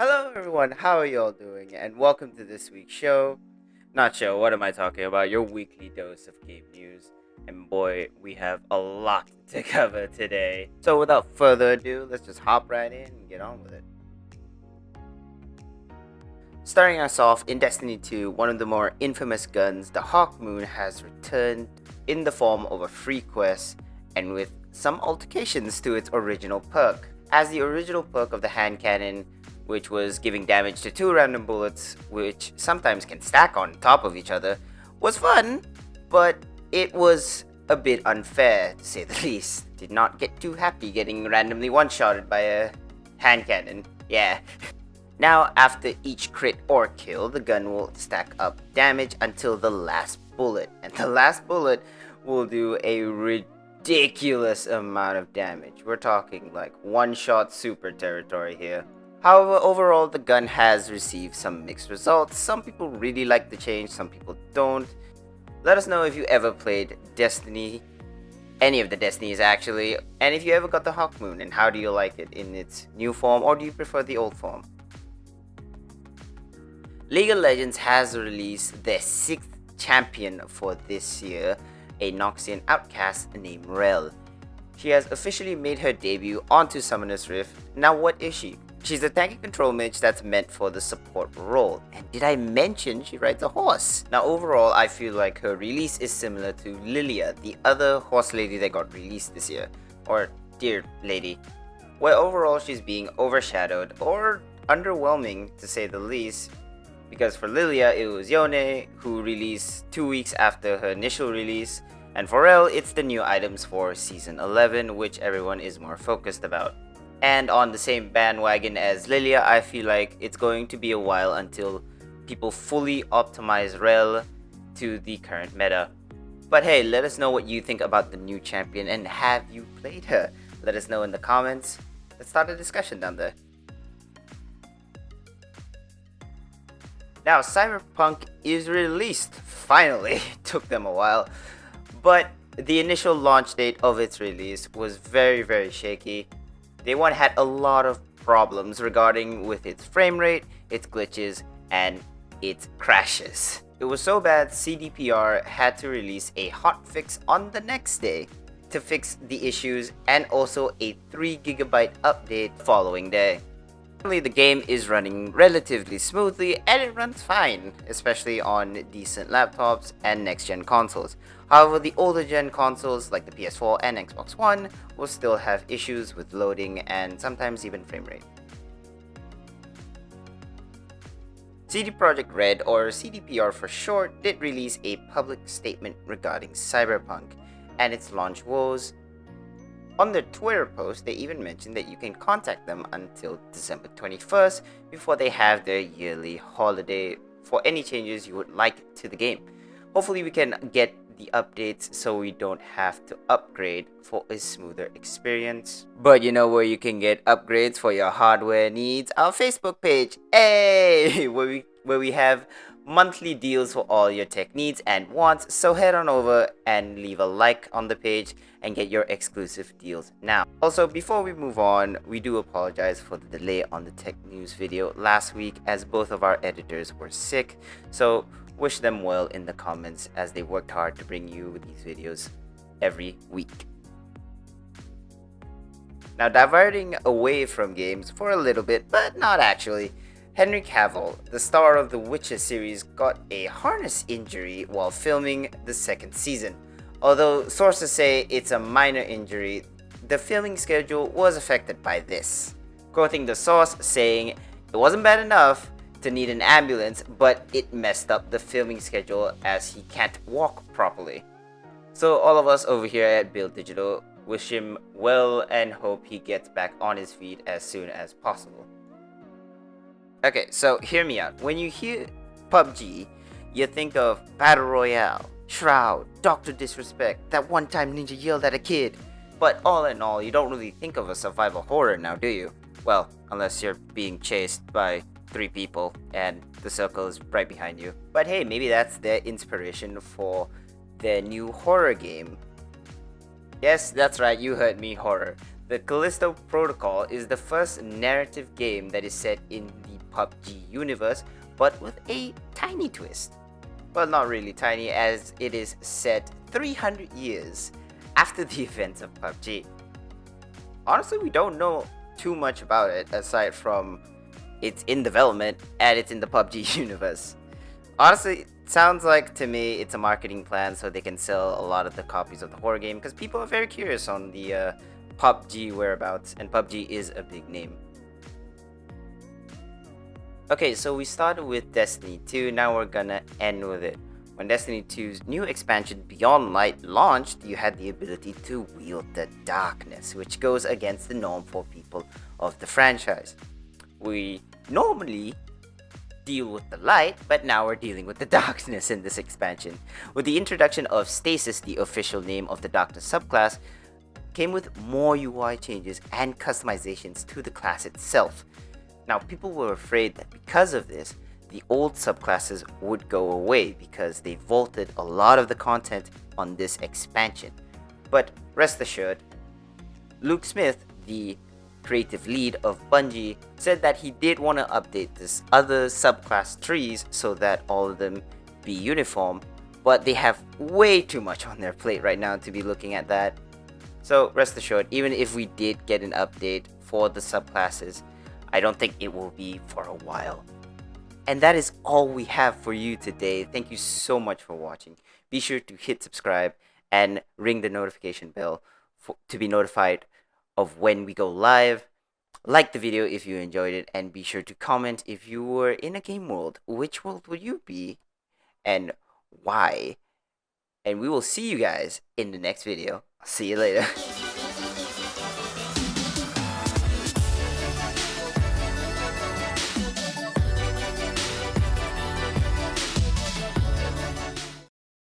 Hello everyone, how are you all doing? And welcome to this week's show. Not show, what am I talking about? Your weekly dose of game news. And boy, we have a lot to cover today. So without further ado, let's just hop right in and get on with it. Starting us off in Destiny 2, one of the more infamous guns, the HAWKMOON, has returned in the form of a free quest and with some altercations to its original perk. As the original perk of the hand cannon, which was giving damage to 2 random bullets, which sometimes can stack on top of each other, was fun, but it was a bit unfair to say the least. Did not get too happy getting randomly one-shotted by a hand cannon. Yeah. Now, after each crit or kill, the gun will stack up damage until the last bullet, and the last bullet will do a ridiculous amount of damage. We're talking like one-shot super territory here. However, overall, the gun has received some mixed results. Some people really like the change, some people don't. Let us know if you ever played Destiny, any of the Destinies actually, and if you ever got the HAWKMOON, and how do you like it in its new form, or do you prefer the old form? League of Legends has released their 6th champion for this year, a Noxian outcast named Rell. She has officially made her debut onto Summoner's Rift. Now what is she? She's a tanky control mage that's meant for the support role. And did I mention she rides a horse? Now overall, I feel like her release is similar to Lilia, the other horse lady that got released this year. Or deer lady. Where overall she's being overshadowed or underwhelming to say the least. Because for Lilia, it was Yone, who released 2 weeks after her initial release, and for Rell, it's the new items for Season 11, which everyone is more focused about. And on the same bandwagon as Lilia, I feel like it's going to be a while until people fully optimize Rell to the current meta. But hey, let us know what you think about the new champion, and have you played her? Let us know in the comments. Let's start a discussion down there. Now, Cyberpunk is released, finally. Took them a while, but the initial launch date of its release was very shaky. Day 1 had a lot of problems regarding with its frame rate, its glitches, and its crashes. It was so bad, CDPR had to release a hotfix on the next day to fix the issues, and also a 3GB update the following day. Currently, the game is running relatively smoothly, and it runs fine, especially on decent laptops and next-gen consoles. However, the older gen consoles like the PS4 and Xbox One will still have issues with loading and sometimes even frame rate. CD Projekt Red, or CDPR for short, did release a public statement regarding Cyberpunk and its launch woes. On their Twitter post, they even mentioned that you can contact them until December 21st before they have their yearly holiday for any changes you would like to the game. Hopefully we can get the updates so we don't have to upgrade for a smoother experience. But you know where you can get upgrades for your hardware needs? Our Facebook page, hey, where we have monthly deals for all your tech needs and wants, so head on over and leave a like on the page and get your exclusive deals now. Also, before we move on, we do apologize for the delay on the tech news video last week as both of our editors were sick, so wish them well in the comments as they worked hard to bring you these videos every week. Now, diverting away from games for a little bit, but not actually, Henry Cavill, the star of the Witcher series, got a harness injury while filming the 2nd season. Although sources say it's a minor injury, the filming schedule was affected by this. Quoting the source saying, "It wasn't bad enough to need an ambulance, but it messed up the filming schedule as he can't walk properly." So all of us over here at Build Digital wish him well and hope he gets back on his feet as soon as possible. Okay, so hear me out. When you hear PUBG, you think of Battle Royale, Shroud, Dr. Disrespect, that one time ninja yelled at a kid. But all in all, you don't really think of a survival horror now, do you? Well, unless you're being chased by 3 people and the circle is right behind you. But hey, maybe that's their inspiration for their new horror game. Yes, that's right, you heard me, horror. The Callisto Protocol is the first narrative game that is set in the PUBG universe, but with a tiny twist. Well, not really tiny, as it is set 300 years after the events of PUBG. Honestly, we don't know too much about it, aside from it's in development and it's in the PUBG universe. Honestly, it sounds like to me it's a marketing plan so they can sell a lot of the copies of the horror game, because people are very curious on the PUBG whereabouts, and PUBG is a big name. Okay, so we started with Destiny 2, now we're gonna end with it. When Destiny 2's new expansion Beyond Light launched, you had the ability to wield the darkness, which goes against the norm for people of the franchise. We normally deal with the light, but now we're dealing with the darkness in this expansion. With the introduction of Stasis, the official name of the Darkness subclass, came with more UI changes and customizations to the class itself. Now, people were afraid that because of this, the old subclasses would go away because they vaulted a lot of the content on this expansion. But rest assured, Luke Smith, the creative lead of Bungie, said that he did want to update this other subclass trees so that all of them be uniform, but they have way too much on their plate right now to be looking at that. So rest assured, even if we did get an update for the subclasses, I don't think it will be for a while. And that is all we have for you today. Thank you so much for watching. Be sure to hit subscribe and ring the notification bell to be notified of when we go live. Like the video if you enjoyed it, and be sure to comment if you were in a game world. Which world would you be and why? And we will see you guys in the next video. See you later.